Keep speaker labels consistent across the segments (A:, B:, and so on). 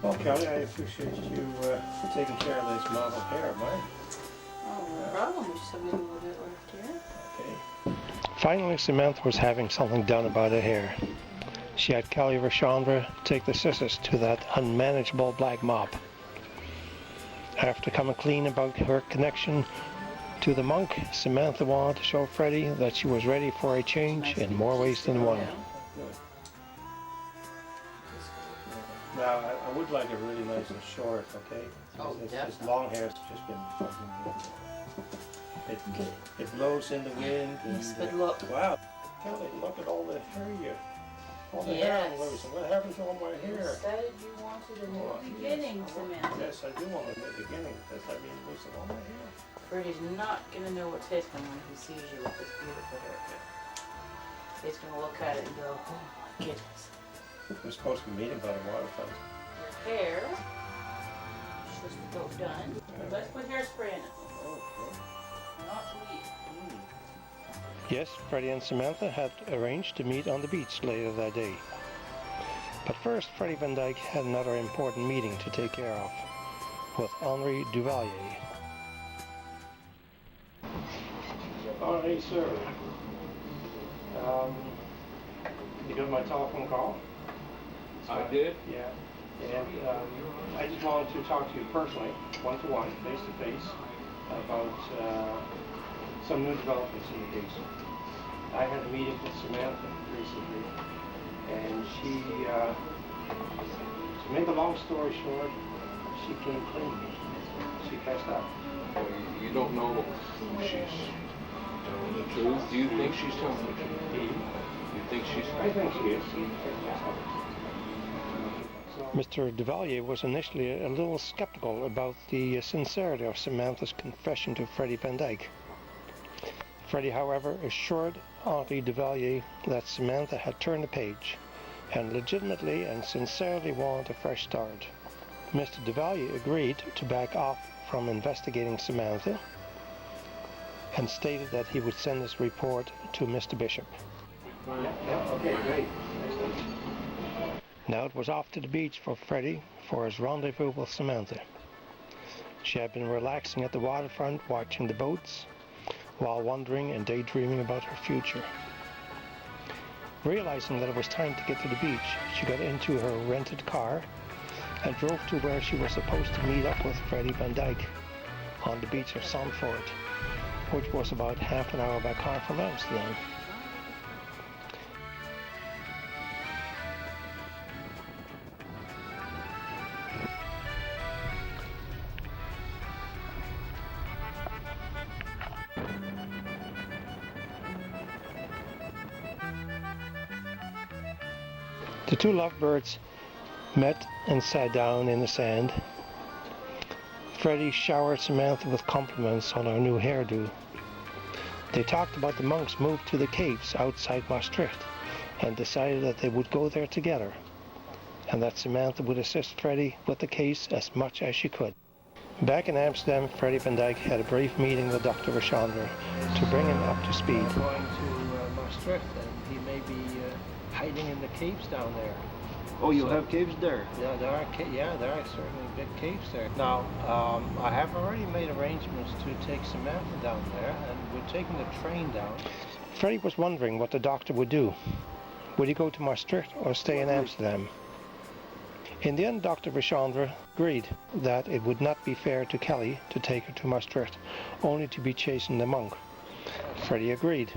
A: Well, Kelly, I appreciate you taking care of this model hair of mine.
B: Oh, no problem. We just have a little bit left here.
A: Okay. Finally, Samantha was having something done about her hair. She had Kelly Rashandra take the scissors to that unmanageable black mop. After coming clean about her connection to the monk, Samantha wanted to show Freddie that she was ready for a change in more ways than one. Now, I would like it really nice and short, okay?
B: Oh,
A: this long hair's just been fucking it blows in the wind.
B: Yes,
A: and,
B: but look.
A: Wow, Kelly, look at all the hair all the hair on loose. What happened to all my hair?
B: Instead, you wanted a new beginning, Samantha.
A: Yes, I do want a new beginning. Does that mean losing all my hair?
B: Freddie's not going to know what's happening when he sees you with this beautiful haircut. He's going to look at it and go, oh my goodness.
A: We're supposed to be meeting by the waterfront.
B: Your hair is supposed to go done. Let's put hairspray in it.
A: Okay.
B: Not to leave.
A: Yes, Freddie and Samantha had arranged to meet on the beach later that day. But first, Freddie Van Dyke had another important meeting to take care of with Henri Duvalier. Henri, sir. You got my telephone call?
C: I did?
A: Yeah. And I just wanted to talk to you personally, one-to-one, face-to-face, about some new developments in the case. I had a meeting with Samantha recently, and to make a long story short, she came clean. She passed out.
C: Well, you don't know if she's telling the truth. Do you think she's telling the truth? You think she's...
A: I think she is. Mr. Duvalier was initially a little skeptical about the sincerity of Samantha's confession to Freddie Van Dyke. Freddie, however, assured Henri Duvalier that Samantha had turned the page and legitimately and sincerely wanted a fresh start. Mr. Duvalier agreed to back off from investigating Samantha and stated that he would send his report to Mr. Bishop. Okay, great. Now it was off to the beach for Freddie for his rendezvous with Samantha. She had been relaxing at the waterfront watching the boats while wondering and daydreaming about her future. Realizing that it was time to get to the beach, she got into her rented car and drove to where she was supposed to meet up with Freddie Van Dyke on the beach of Zandvoort, which was about half an hour by car from Amsterdam. The two lovebirds met and sat down in the sand. Freddie showered Samantha with compliments on her new hairdo. They talked about the monk's move to the caves outside Maastricht and decided that they would go there together, and that Samantha would assist Freddie with the case as much as she could. Back in Amsterdam, Freddie Van Dyke had a brief meeting with Dr. Rashandra to bring him up to speed.
D: We're going to Maastricht, and he may be hiding in the caves down there.
E: Oh, you have caves there?
D: Yeah, there are certainly big caves there. Now, I have already made arrangements to take Samantha down there, and we're taking the train down.
A: Freddie was wondering what the doctor would do. Would he go to Maastricht or stay in Amsterdam? In the end, Dr. Rashandra agreed that it would not be fair to Kelly to take her to Maastricht, only to be chasing the monk. Freddie agreed.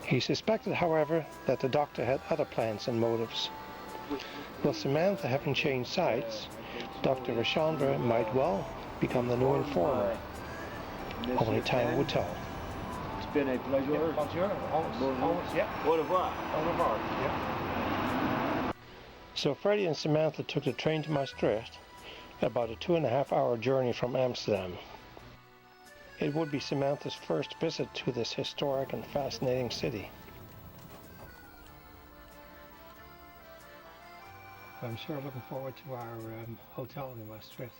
A: He suspected, however, that the doctor had other plans and motives. With Samantha having changed sides, Dr. Rashandra might well become the new informer. Only time would tell.
E: It's been a pleasure.
D: Bonjour. Always, yeah.
E: Au revoir.
D: Au revoir. Yeah.
A: So Freddie and Samantha took the train to Maastricht, about a 2.5-hour journey from Amsterdam. It would be Samantha's first visit to this historic and fascinating city. I'm sure looking forward to our hotel in Maastricht.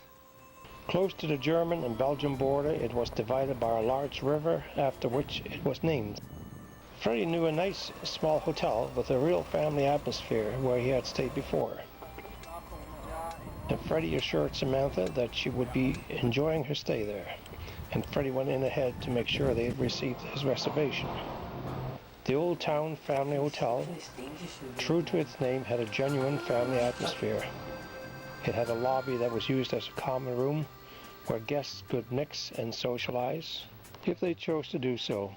A: Close to the German and Belgian border, it was divided by a large river, after which it was named. Freddie knew a nice small hotel with a real family atmosphere where he had stayed before. and Freddie assured Samantha that she would be enjoying her stay there, and Freddie went in ahead to make sure they had received his reservation. The Old Town Family Hotel, true to its name, had a genuine family atmosphere. It had a lobby that was used as a common room where guests could mix and socialize if they chose to do so.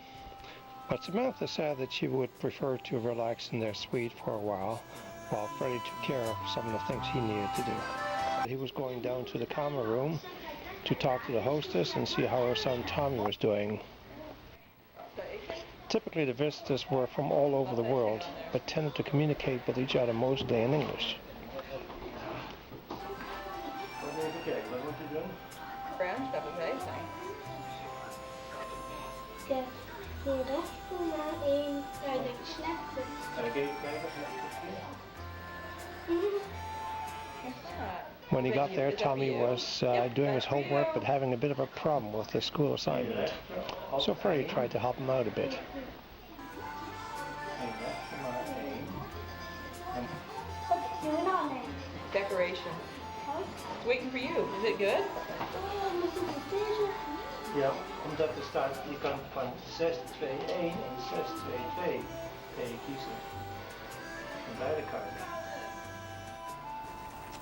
A: But Samantha said that she would prefer to relax in their suite for a while Freddie took care of some of the things he needed to do. He was going down to the common room to talk to the hostess and see how her son Tommy was doing. Typically the visitors were from all over the world, but tended to communicate with each other mostly in English. When he got there, Tommy was doing his homework but having a bit of a problem with his school assignment. So Freddie tried to help him out a bit.
B: Decoration. It's waiting for you. Is it good?
A: Ja, omdat er staat, je kan van 6-2-1 en 6-2-2 kan je kiezen. Van beide kanten.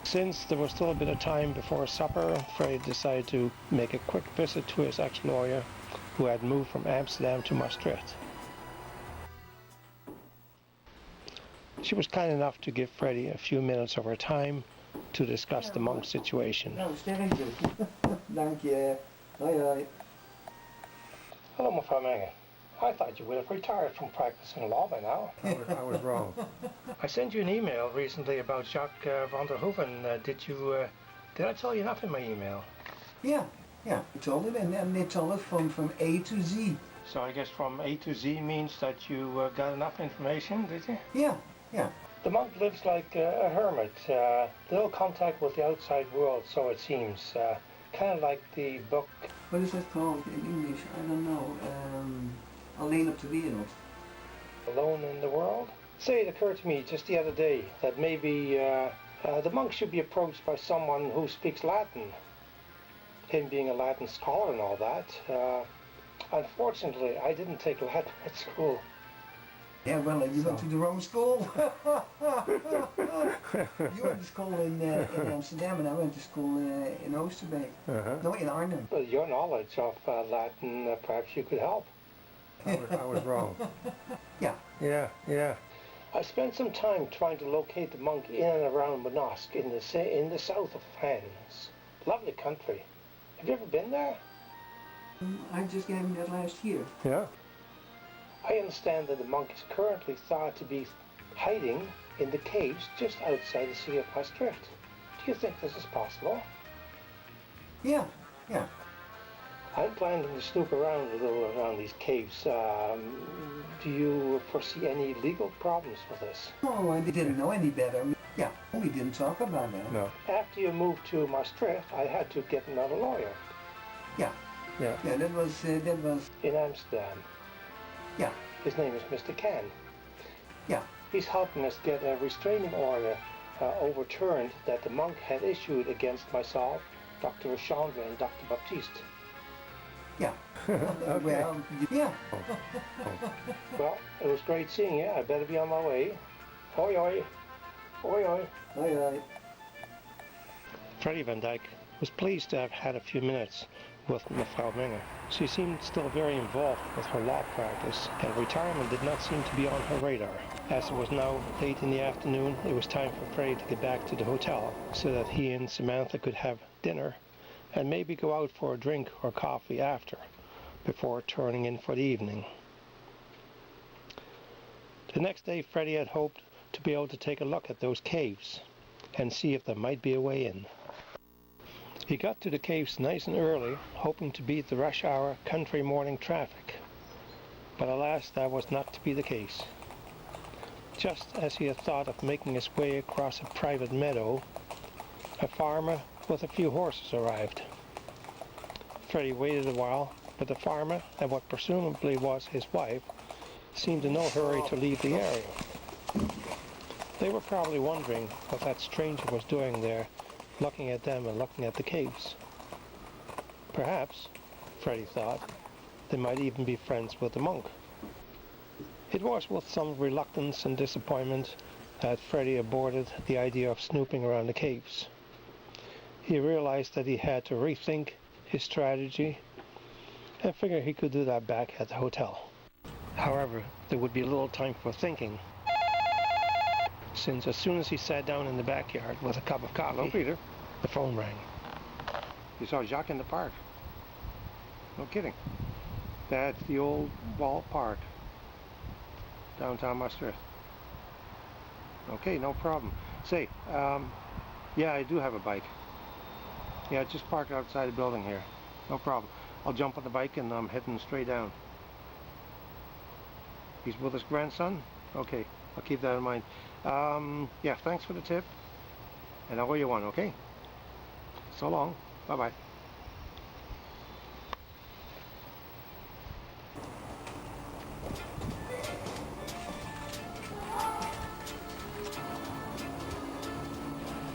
A: Since there was still a bit of time before supper, Freddie decided to make a quick visit to his ex-lawyer, who had moved from Amsterdam to Maastricht. She was kind enough to give Freddie a few minutes of her time to discuss the monk situation.
F: Nou, sterkte. Dank je. Hoi hoi.
A: Hello, mevrouw Menge. I thought you would have retired from practicing law by now. I was wrong. I sent you an email recently about Jacques van der Hoeven. Did I tell you enough in my email?
F: Yeah, you told it, and they told it from A to Z.
A: So I guess from A to Z means that you got enough information, did you?
F: Yeah.
A: The monk lives like a hermit, little contact with the outside world, so it seems. Kind of like the book.
F: What is that called in English? I don't know. Alleen op de wereld.
A: Alone in the world? Say, it occurred to me just the other day that maybe the monk should be approached by someone who speaks Latin. Him being a Latin scholar and all that. Unfortunately, I didn't take Latin at school.
F: Yeah, well, you went to the wrong school. You went to school in Amsterdam, and I went to school in Oosterbeek. No, in Arnhem.
A: Well, your knowledge of Latin, perhaps you could help. I was wrong. Yeah. I spent some time trying to locate the monk in and around MANOSQUE in the south of France. Lovely country. Have you ever been there?
F: I just gave him that last year.
A: Yeah. I understand that the monk is currently thought to be hiding in the caves just outside the city of Maastricht. Do you think this is possible?
F: Yeah.
A: I'm planning to snoop around a little around these caves. Do you foresee any legal problems with this?
F: Oh, I didn't know any better. Yeah, we didn't talk about that.
A: No. After you moved to Maastricht, I had to get another lawyer.
F: Yeah, that was
A: in Amsterdam.
F: Yeah.
A: His name is Mr. Can.
F: Yeah.
A: He's helping us get a restraining order overturned that the monk had issued against myself, Dr. Chandra, and Dr. Baptiste.
F: Yeah. Well, yeah.
A: Well, it was great seeing you. I better be on my way. Hoi hoi. Hoi hoi.
F: Hoi hoi.
A: Freddie van Dijk was pleased to have had a few minutes with Mevrouw Menge. She seemed still very involved with her law practice, and retirement did not seem to be on her radar. As it was now late in the afternoon, it was time for Freddie to get back to the hotel so that he and Samantha could have dinner and maybe go out for a drink or coffee after, before turning in for the evening. The next day, Freddie had hoped to be able to take a look at those caves and see if there might be a way in. He got to the caves nice and early, hoping to beat the rush hour country morning traffic. But alas, that was not to be the case. Just as he had thought of making his way across a private meadow, a farmer with a few horses arrived. Freddie waited a while, but the farmer, and what presumably was his wife, seemed in no hurry to leave the area. They were probably wondering what that stranger was doing there looking at them and looking at the caves. Perhaps, Freddy thought, they might even be friends with the monk. It was with some reluctance and disappointment that Freddy aborted the idea of snooping around the caves. He realized that he had to rethink his strategy and figured he could do that back at the hotel. However, there would be little time for thinking, since as soon as he sat down in the backyard with a cup of coffee, hello, Peter, the phone rang. You saw Jacques in the park? No kidding. That's the old ball park, downtown Maastricht. Okay, no problem. Say, yeah, I do have a bike. Yeah, just parked outside the building here. No problem. I'll jump on the bike and I'm heading straight down. He's with his grandson? Okay, I'll keep that in mind. Yeah, thanks for the tip. And I'll owe you one, okay? So long. Bye-bye.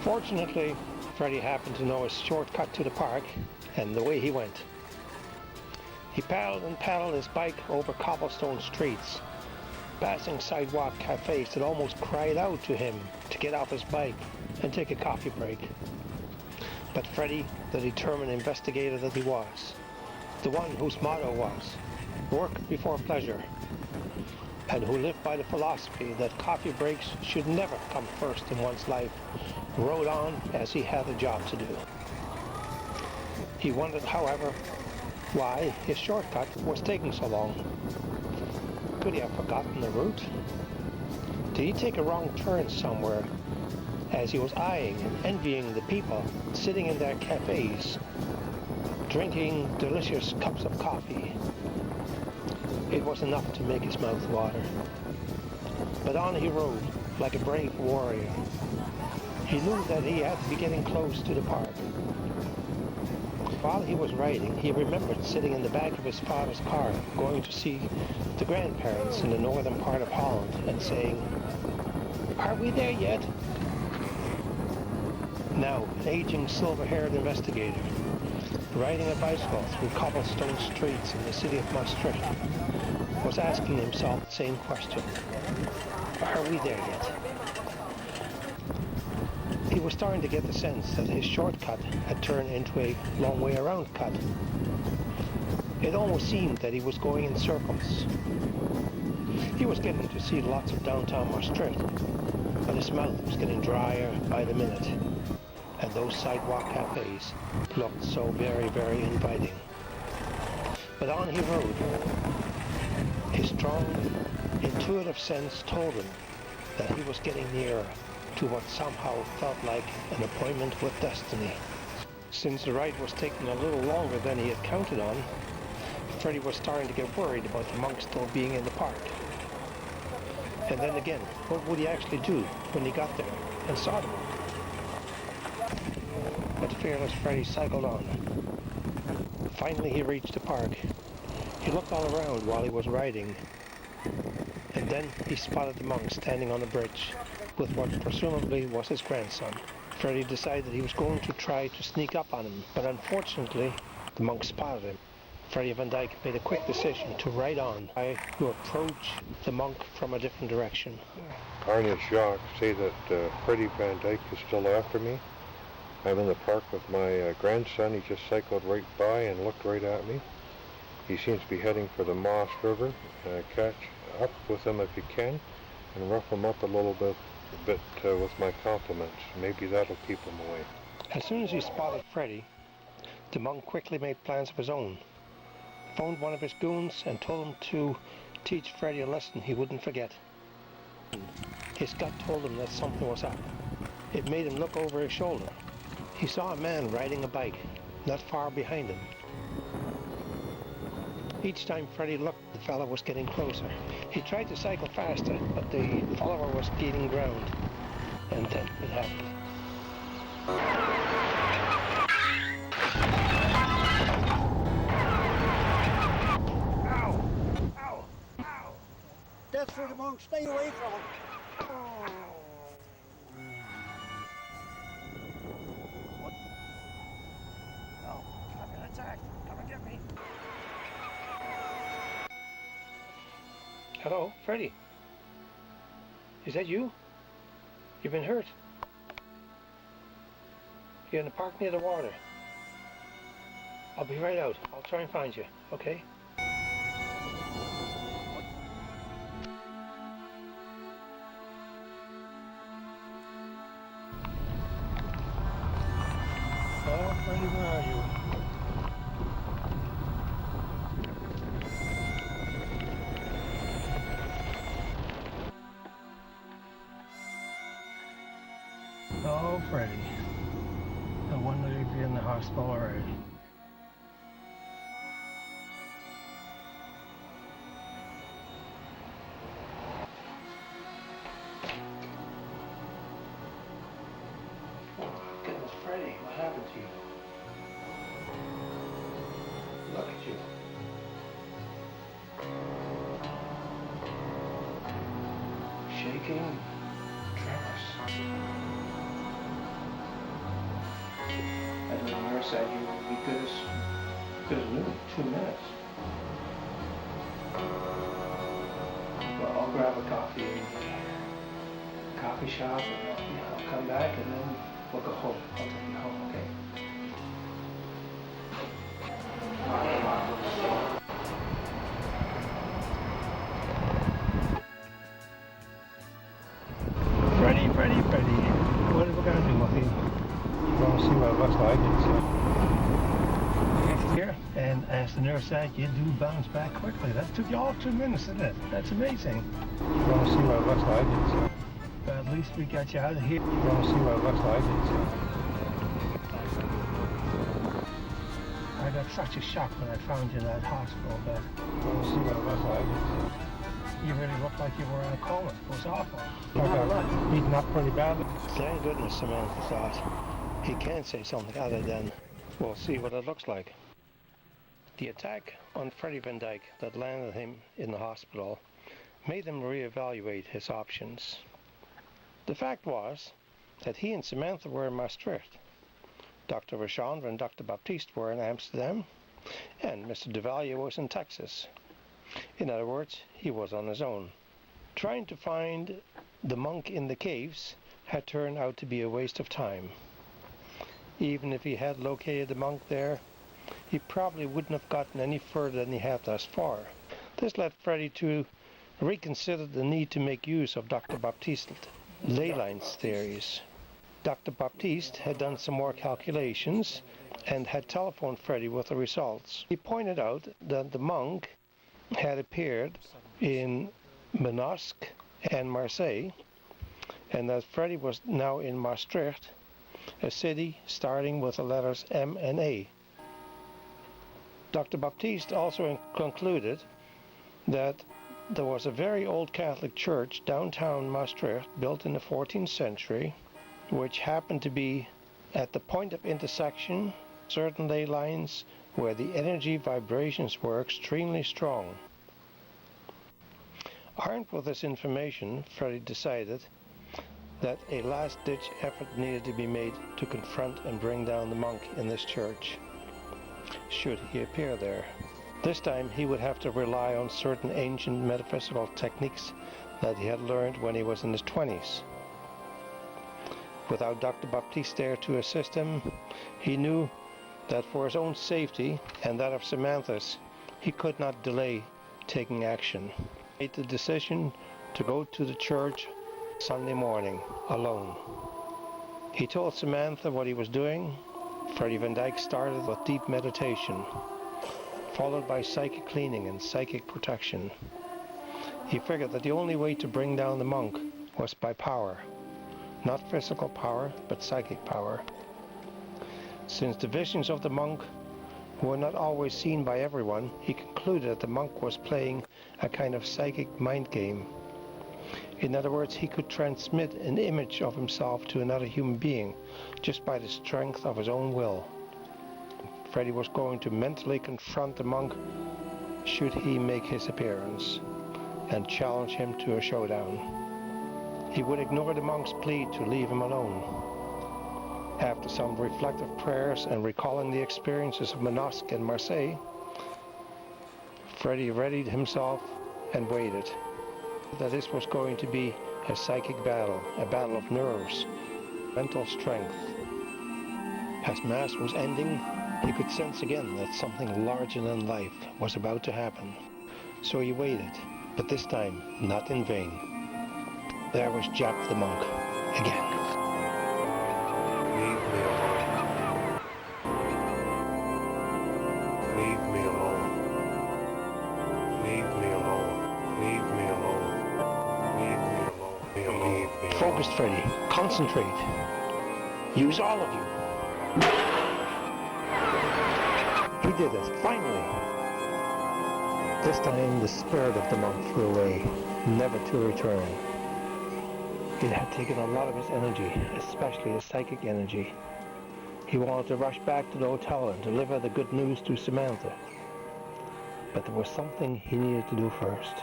A: Fortunately, Freddy happened to know a shortcut to the park, and away he went. He paddled and paddled his bike over cobblestone streets, passing sidewalk cafes that almost cried out to him to get off his bike and take a coffee break. But Freddy, the determined investigator that he was, the one whose motto was, work before pleasure, and who lived by the philosophy that coffee breaks should never come first in one's life, rode on as he had a job to do. He wondered, however, why his shortcut was taking so long. Could he have forgotten the route? Did he take a wrong turn somewhere as he was eyeing and envying the people sitting in their cafes, drinking delicious cups of coffee? It was enough to make his mouth water. But on he rode like a brave warrior. He knew that he had to be getting close to the park. While he was riding, he remembered sitting in the back of his father's car, going to see the grandparents in the northern part of Holland, and saying, "Are we there yet?" Now, an aging silver-haired investigator, riding a bicycle through cobblestone streets in the city of Maastricht, was asking himself the same question. Are we there yet? He was starting to get the sense that his shortcut had turned into a long way around cut. It almost seemed that he was going in circles. He was getting to see lots of downtown Maastricht, but his mouth was getting drier by the minute, and those sidewalk cafes looked so very, very inviting. But on he rode. His strong, intuitive sense told him that he was getting nearer to what somehow felt like an appointment with destiny. Since the ride was taking a little longer than he had counted on, Freddy was starting to get worried about the monk still being in the park. And then again, what would he actually do when he got there and saw the monk? But fearless Freddy cycled on. Finally he reached the park. He looked all around while he was riding, and then he spotted the monk standing on the bridge with what presumably was his grandson. Freddy decided he was going to try to sneak up on him, but unfortunately the monk spotted him. Freddy van Dijk made a quick decision to ride on, to approach the monk from a different direction.
G: Arne and Jacques say that Freddy van Dijk is still after me. I'm in the park with my grandson. He just cycled right by and looked right at me. He seems to be heading for the Maas River. Catch up with him if you can and rough him up a little bit with my compliments. Maybe that'll keep him away.
A: As soon as he spotted Freddy, the monk quickly made plans of his own, phoned one of his goons and told him to teach Freddy a lesson he wouldn't forget. His gut told him that something was up. It made him look over his shoulder. He saw a man riding a bike not far behind him. Each time Freddy looked, the fellow was getting closer. He tried to cycle faster, but the follower was gaining ground. And then it happened.
F: Ow! Ow! Ow! That's for the monk. Stay away from him.
A: Hello, Freddy? Is that you? You've been hurt? You're in the park near the water. I'll be right out. I'll try and find you, okay? Oh, Freddy, where are you? Oh, Freddy. I wonder if you're in the hospital already. Oh, goodness, Freddy, what happened to you? Look at you. Shaking, tremors. And the nurse said you would be good as new, 2 minutes. Well, I'll grab a coffee in the coffee shop and I'll come back and then we'll go home. I'll take you home, okay? Freddy, what are we going to do with you?
G: You want to see what it looks like?
A: Here, and as the nurse said, you do bounce back quickly. That took you all 2 minutes, didn't it? That's amazing.
G: You want to see what it looks like?
A: But at least we got you out of here.
G: You want to see what it looks like?
A: I got such a shock when I found you in that hospital bed.
G: You want to see what it looks like?
A: You really looked like you were in a coma. It was awful.
G: I got beaten up pretty badly.
A: Thank goodness Samantha thought he can't say something other than, we'll see what it looks like. The attack on Freddy Van Dyke that landed him in the hospital made him reevaluate his options. The fact was that he and Samantha were in Maastricht. Dr. Richandre and Dr. Baptiste were in Amsterdam, and Mr. Duvalier was in Texas. In other words, he was on his own. Trying to find the monk in the caves had turned out to be a waste of time. Even if he had located the monk there, he probably wouldn't have gotten any further than he had thus far. This led Freddy to reconsider the need to make use of Dr. Baptiste's ley lines theories. Dr. Baptiste had done some more calculations and had telephoned Freddy with the results. He pointed out that the monk had appeared in MANOSQUE and Marseille, and that Freddy was now in Maastricht, a city starting with the letters M and A. Dr. Baptiste also concluded that there was a very old Catholic church downtown Maastricht, built in the 14th century, which happened to be at the point of intersection certain ley lines where the energy vibrations were extremely strong. Armed with this information, Freddy decided that a last-ditch effort needed to be made to confront and bring down the monk in this church, should he appear there. This time he would have to rely on certain ancient metaphysical techniques that he had learned when he was in his 20s. Without Dr. Baptiste there to assist him, he knew that for his own safety and that of Samantha's, he could not delay taking action. He made the decision to go to the church Sunday morning alone. He told Samantha what he was doing. Freddy Van Dyke started with deep meditation, followed by psychic cleaning and psychic protection. He figured that the only way to bring down the monk was by power. Not physical power, but psychic power. Since the visions of the monk were not always seen by everyone, he concluded that the monk was playing a kind of psychic mind game. In other words, he could transmit an image of himself to another human being just by the strength of his own will. Freddy was going to mentally confront the monk should he make his appearance and challenge him to a showdown. He would ignore the monk's plea to leave him alone. After some reflective prayers and recalling the experiences of MANOSQUE and Marseille, Freddy readied himself and waited. that this was going to be a psychic battle, a battle of nerves, mental strength. As Mass was ending, he could sense again that something larger than life was about to happen. So he waited, but this time not in vain. There was Jap the monk again.
G: Leave me alone. Leave me alone. Leave me alone. Leave me alone. Leave me alone. Leave me alone.
A: Focused, Freddy. Concentrate. Use all of you. He did it, finally. This time the spirit of the monk flew away, never to return. It had taken a lot of his energy, especially his psychic energy. He wanted to rush back to the hotel and deliver the good news to Samantha. But there was something he needed to do first.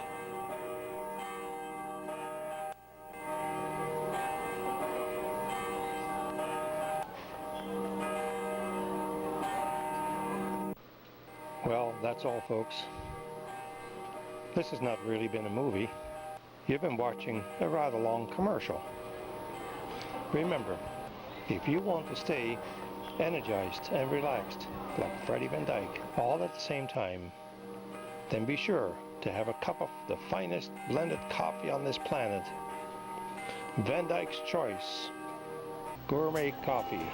A: Well, that's all, folks. This has not really been a movie. You've been watching a rather long commercial. Remember, if you want to stay energized and relaxed like Freddie Van Dyke all at the same time, then be sure to have a cup of the finest blended coffee on this planet. Van Dyke's Choice Gourmet Coffee.